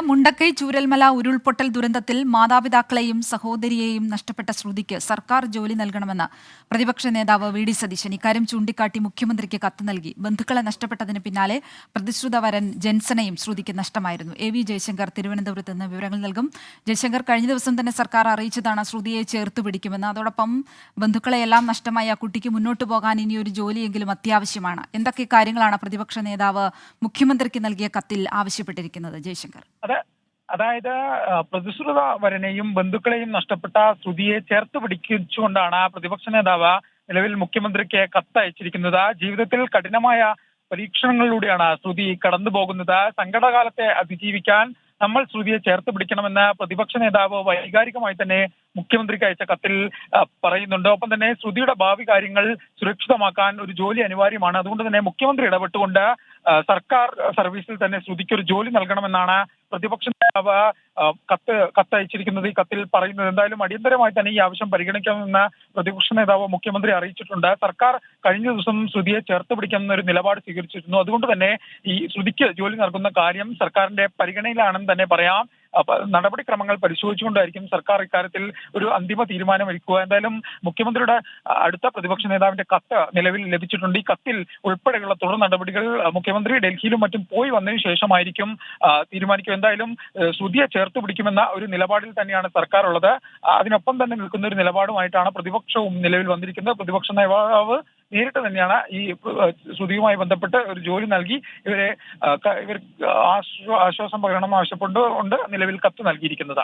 മുണ്ടക്കൈ ചൂരൽമല ഉരുൾപൊട്ടൽ ദുരന്തത്തിൽ മാതാപിതാക്കളെയും സഹോദരിയെയും നഷ്ടപ്പെട്ട ശ്രുതിക്ക് സർക്കാർ ജോലി നൽകണമെന്ന് പ്രതിപക്ഷ നേതാവ് വി ഡി സതീശൻ ഇക്കാര്യം ചൂണ്ടിക്കാട്ടി മുഖ്യമന്ത്രിക്ക് കത്ത് നൽകി. ബന്ധുക്കളെ നഷ്ടപ്പെട്ടതിന് പിന്നാലെ പ്രതിശ്രുത വരൻ ജെൻസനെയും ശ്രുതിക്ക് നഷ്ടമായിരുന്നു. എ വി ജയശങ്കർ തിരുവനന്തപുരത്ത് നിന്ന് വിവരങ്ങൾ നൽകും. ജയശങ്കർ, കഴിഞ്ഞ ദിവസം തന്നെ സർക്കാർ അറിയിച്ചതാണ് ശ്രുതിയെ ചേർത്ത് പിടിക്കുമെന്ന്. അതോടൊപ്പം ബന്ധുക്കളെയെല്ലാം നഷ്ടമായ ആ കുട്ടിക്ക് മുന്നോട്ട് പോകാൻ ഇനിയൊരു ജോലിയെങ്കിലും അത്യാവശ്യമാണ്. എന്തൊക്കെ കാര്യങ്ങളാണ് പ്രതിപക്ഷ നേതാവ് മുഖ്യമന്ത്രിക്ക് നൽകിയ കത്തിൽ ആവശ്യപ്പെട്ടിരിക്കുന്നത്? ജയശങ്കർ. അതായത് പ്രതിശ്രുത വരനെയും ബന്ധുക്കളെയും നഷ്ടപ്പെട്ട ശ്രുതിയെ ചേർത്ത് പിടിച്ചുകൊണ്ടാണ് പ്രതിപക്ഷ നേതാവ് നിലവിൽ മുഖ്യമന്ത്രിക്ക് കത്ത് അയച്ചിരിക്കുന്നത്. ജീവിതത്തിൽ കഠിനമായ പരീക്ഷണങ്ങളിലൂടെയാണ് ശ്രുതി കടന്നു പോകുന്നത്. സങ്കടകാലത്തെ അതിജീവിക്കാൻ നമ്മൾ ശ്രുതിയെ ചേർത്ത് പിടിക്കണമെന്ന് പ്രതിപക്ഷ നേതാവ് വൈകാരികമായി തന്നെ മുഖ്യമന്ത്രിക്ക് അയച്ച കത്തിൽ പറയുന്നുണ്ട്. ഒപ്പം തന്നെ ശ്രുതിയുടെ ഭാവി കാര്യങ്ങൾ സുരക്ഷിതമാക്കാൻ ഒരു ജോലി അനിവാര്യമാണ്. അതുകൊണ്ട് തന്നെ മുഖ്യമന്ത്രി ഇടപെട്ടുകൊണ്ട് സർക്കാർ സർവീസിൽ തന്നെ ശ്രുതിക്ക് ഒരു ജോലി നൽകണമെന്നാണ് പ്രതിപക്ഷ നേതാവ് കത്തയച്ചിരിക്കുന്നത്. ഈ കത്തിൽ പറയുന്നത് എന്തായാലും അടിയന്തരമായി തന്നെ ഈ ആവശ്യം പരിഗണിക്കാമെന്ന് പ്രതിപക്ഷ നേതാവ് മുഖ്യമന്ത്രി അറിയിച്ചിട്ടുണ്ട്. സർക്കാർ കഴിഞ്ഞ ദിവസം ശ്രുതിയെ ചേർത്ത് പിടിക്കുന്ന ഒരു നിലപാട് സ്വീകരിച്ചിരുന്നു. അതുകൊണ്ട് തന്നെ ഈ ശ്രുതിക്ക് ജോലി നൽകുന്ന കാര്യം സർക്കാരിന്റെ പരിഗണനയിലാണെന്ന് തന്നെ പറയാം. നടപടിക്രമങ്ങൾ പരിശോധിച്ചുകൊണ്ടായിരിക്കും സർക്കാർ ഇക്കാര്യത്തിൽ ഒരു അന്തിമ തീരുമാനം എടുക്കുക. എന്തായാലും മുഖ്യമന്ത്രിയുടെ അടുത്ത പ്രതിപക്ഷ നേതാവിന്റെ കത്ത് നിലവിൽ ലഭിച്ചിട്ടുണ്ട്. ഈ കത്തിൽ ഉൾപ്പെടെയുള്ള തുടർ നടപടികൾ മുഖ്യമന്ത്രി ഡൽഹിയിലും മറ്റും പോയി വന്നതിന് ശേഷമായിരിക്കും തീരുമാനിക്കുക. എന്തായാലും ശ്രുതിയെ ചേർത്ത് പിടിക്കുമെന്ന ഒരു നിലപാടിൽ തന്നെയാണ് സർക്കാർ ഉള്ളത്. അതിനൊപ്പം തന്നെ നിൽക്കുന്ന ഒരു നിലപാടുമായിട്ടാണ് പ്രതിപക്ഷവും നിലവിൽ വന്നിരിക്കുന്നത്. പ്രതിപക്ഷ നേതാവ് നേരിട്ട് തന്നെയാണ് ഈ ശ്രുതിയുമായി ബന്ധപ്പെട്ട് ഒരു ജോലി നൽകി ഇവർ ആശ്വാസം പകരണം ആവശ്യപ്പെട്ടുകൊണ്ട് നിലവിൽ കത്ത് നൽകിയിരിക്കുന്നത്.